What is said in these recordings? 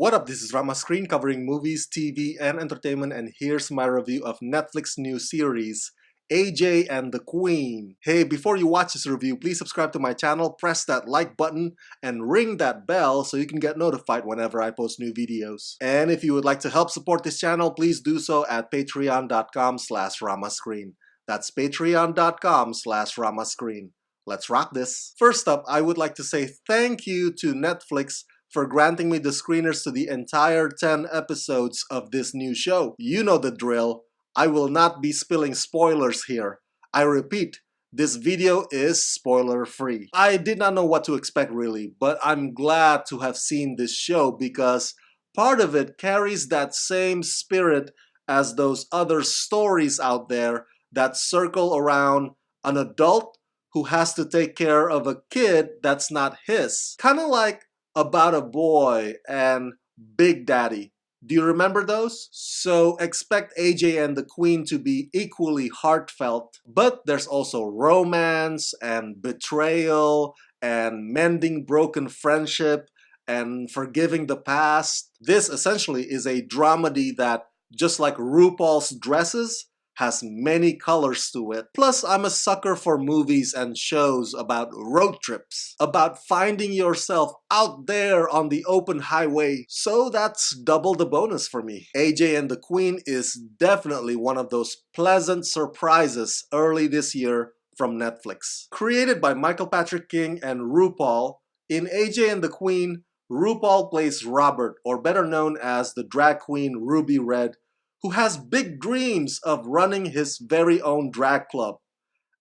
What up, this is Rama Screen covering movies, TV, and entertainment, and here's my review of Netflix new series, AJ and the Queen. Hey, before you watch this review, please subscribe to my channel, press that like button, and ring that bell so you can get notified whenever I post new videos. And if you would like to help support this channel, please do so at patreon.com/ramascreen. That's patreon.com/ramascreen. Let's rock this. First up, I would like to say thank you to Netflix for granting me the screeners to the entire 10 episodes of this new show. You know the drill. I will not be spilling spoilers here. I repeat, this video is spoiler-free. I did not know what to expect really, but I'm glad to have seen this show because part of it carries that same spirit as those other stories out there that circle around an adult who has to take care of a kid that's not his. Kind of like About a Boy and Big Daddy. Do you remember those? So expect AJ and the Queen to be equally heartfelt, but there's also romance and betrayal and mending broken friendship and forgiving the past. This essentially is a dramedy that, just like Rupaul's dresses, has many colors to it. Plus, I'm a sucker for movies and shows about road trips, about finding yourself out there on the open highway, so that's double the bonus for me. AJ and the Queen is definitely one of those pleasant surprises early this year from Netflix. Created by Michael Patrick King and Rupaul, in AJ and the Queen, Rupaul plays Robert, or better known as the drag queen Ruby Red, who has big dreams of running his very own drag club.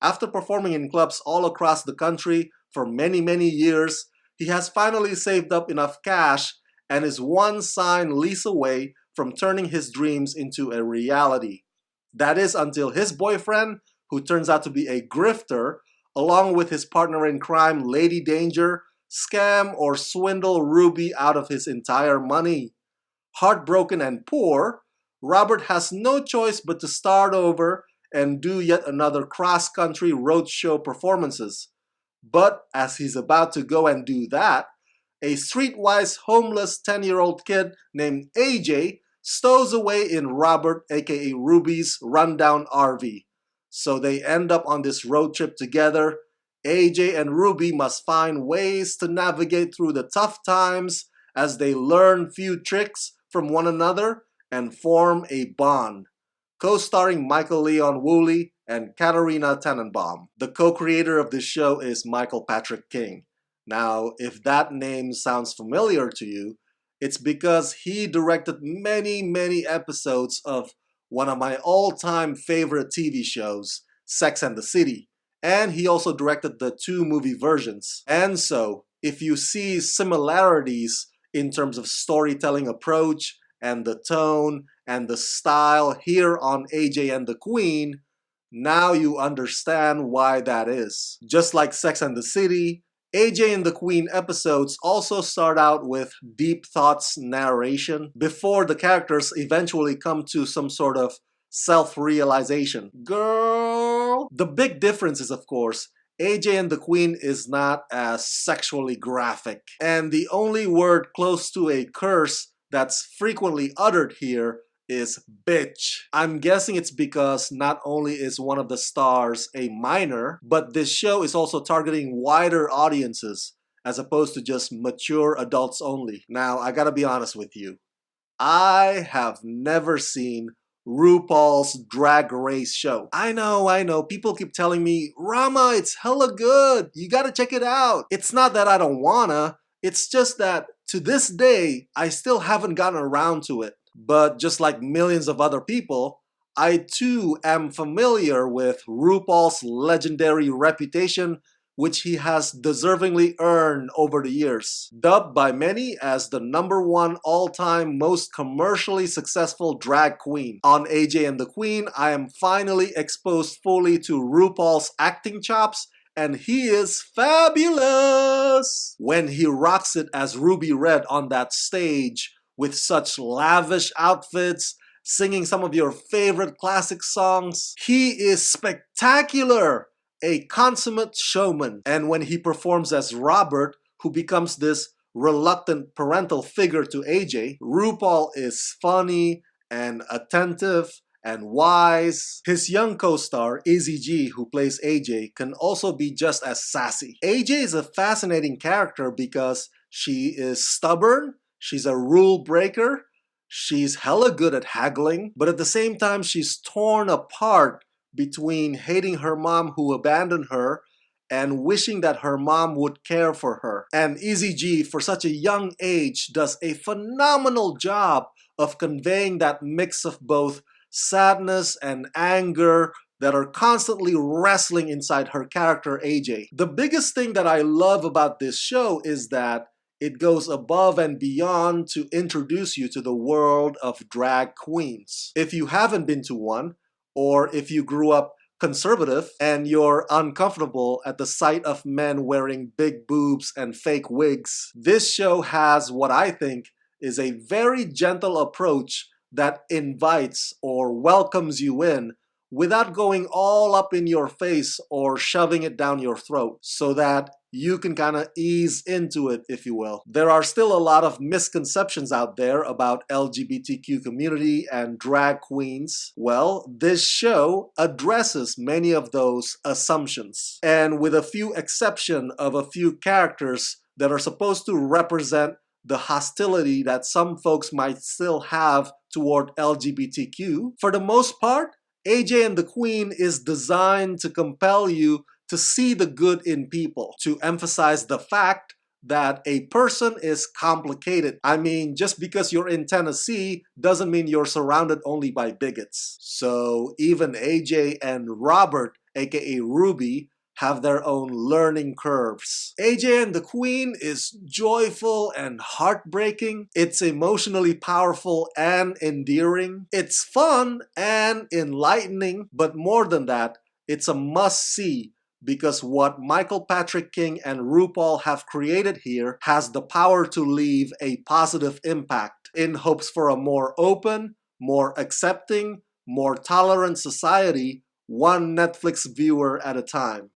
After performing in clubs all across the country for many years, he has finally saved up enough cash and is one signed lease away from turning his dreams into a reality. That is until his boyfriend, who turns out to be a grifter, along with his partner in crime, Lady Danger, scam or swindle Ruby out of his entire money. Heartbroken and poor, Robert has no choice but to start over and do yet another cross-country roadshow performances. But as he's about to go and do that, a streetwise homeless 10-year-old kid named AJ stows away in Robert, aka Ruby's, rundown RV. So they end up on this road trip together. AJ and Ruby must find ways to navigate through the tough times as they learn few tricks from one another and form a bond. Co-starring Michael Leon Woolley and Katarina Tenenbaum. The co-creator of this show is Michael Patrick King. Now, if that name sounds familiar to you, it's because he directed many episodes of one of my all-time favorite TV shows, Sex and the City. And he also directed the 2 movie versions. And so, if you see similarities in terms of storytelling approach, and the tone, and the style here on AJ and the Queen, now you understand why that is. Just like Sex and the City, AJ and the Queen episodes also start out with deep thoughts narration before the characters eventually come to some sort of self-realization. Girl! The big difference is, of course, AJ and the Queen is not as sexually graphic, and the only word close to a curse that's frequently uttered here is bitch. I'm guessing it's because not only is one of the stars a minor, but this show is also targeting wider audiences as opposed to just mature adults only. Now, I gotta be honest with you. I have never seen RuPaul's Drag Race show. I know, people keep telling me, Rama, it's hella good, you gotta check it out. It's not that I don't wanna, it's just that to this day, I still haven't gotten around to it. But just like millions of other people, I too am familiar with RuPaul's legendary reputation, which he has deservingly earned over the years. Dubbed by many as the #1 all-time most commercially successful drag queen. On AJ and the Queen, I am finally exposed fully to RuPaul's acting chops, and he is fabulous! When he rocks it as Ruby Red on that stage with such lavish outfits, singing some of your favorite classic songs, he is spectacular! A consummate showman. And when he performs as Robert, who becomes this reluctant parental figure to AJ. Rupaul is funny and attentive and wise. His young co-star, Izzy G, who plays AJ, can also be just as sassy. AJ is a fascinating character because she is stubborn, she's a rule breaker, she's hella good at haggling, but at the same time she's torn apart between hating her mom who abandoned her and wishing that her mom would care for her. And Izzy G, for such a young age, does a phenomenal job of conveying that mix of both sadness and anger that are constantly wrestling inside her character AJ. The biggest thing that I love about this show is that it goes above and beyond to introduce you to the world of drag queens. If you haven't been to one, or if you grew up conservative and you're uncomfortable at the sight of men wearing big boobs and fake wigs, this show has what I think is a very gentle approach that invites or welcomes you in without going all up in your face or shoving it down your throat, so that you can kind of ease into it, if you will. There are still a lot of misconceptions out there about LGBTQ community and drag queens. Well, this show addresses many of those assumptions. And with a few exception of a few characters that are supposed to represent the hostility that some folks might still have toward LGBTQ, for the most part, AJ and the Queen is designed to compel you to see the good in people, to emphasize the fact that a person is complicated. I mean, just because you're in Tennessee doesn't mean you're surrounded only by bigots. So even AJ and Robert, aka Ruby, have their own learning curves. AJ and the Queen is joyful and heartbreaking. It's emotionally powerful and endearing. It's fun and enlightening, but more than that, it's a must-see because what Michael Patrick King and Rupaul have created here has the power to leave a positive impact in hopes for a more open, more accepting, more tolerant society, one Netflix viewer at a time.